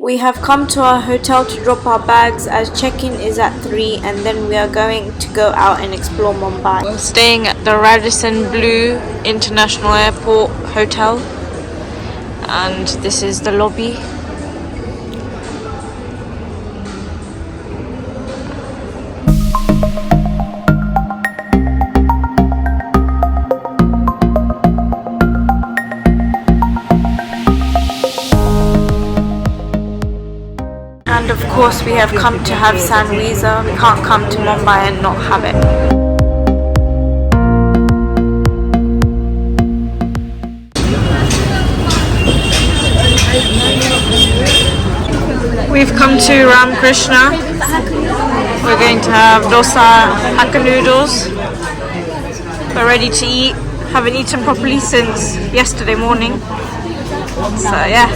We have come to our hotel to drop our bags as check-in is at 3 and then we are going to go out and explore Mumbai. We're staying at the Radisson Blu International Airport Hotel and this is the lobby. And of course we have come to have Sandwizza. We can't come to Mumbai and not have it. We've come to Ram Krishna. We're going to have dosa, hakka noodles. We're ready to eat. Haven't eaten properly since yesterday morning. So yeah.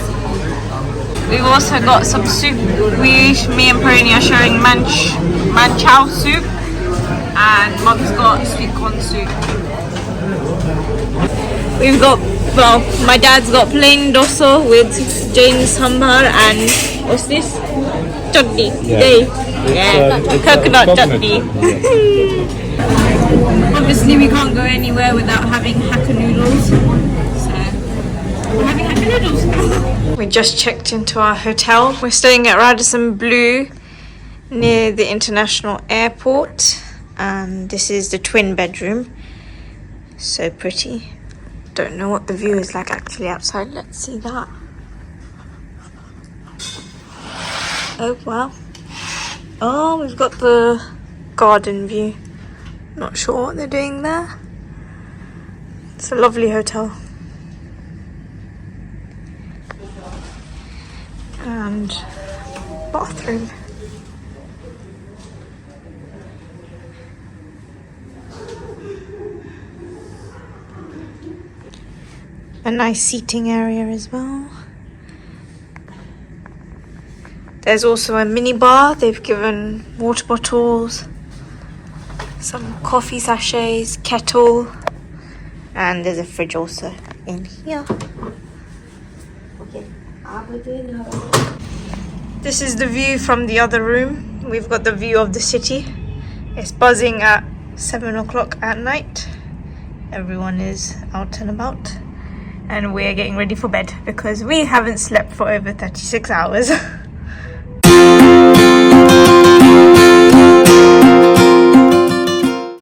We've also got some soup. Me and Perini are sharing manchow soup, and Mum's got sweet corn soup. We've got, well, my dad's got plain dosa with Jain sambar and what's this? Chutney. Yeah. Coconut chutney. Obviously we can't go anywhere without having hakka noodles. So we're having hakka noodles. We just checked into our hotel. We're staying at Radisson Blu near the international airport, and this is the twin bedroom. So pretty. Don't know what the view is like actually outside. Let's see that. Oh wow. Oh, we've got the garden view. Not sure what they're doing there. It's a lovely hotel. And bathroom. A nice seating area as well. There's also a mini bar. They've given water bottles, some coffee sachets, kettle, and there's a fridge also in here. This is the view from the other room. We've got the view of the city. It's buzzing at 7 o'clock at night. Everyone is out and about. And we're getting ready for bed because we haven't slept for over 36 hours.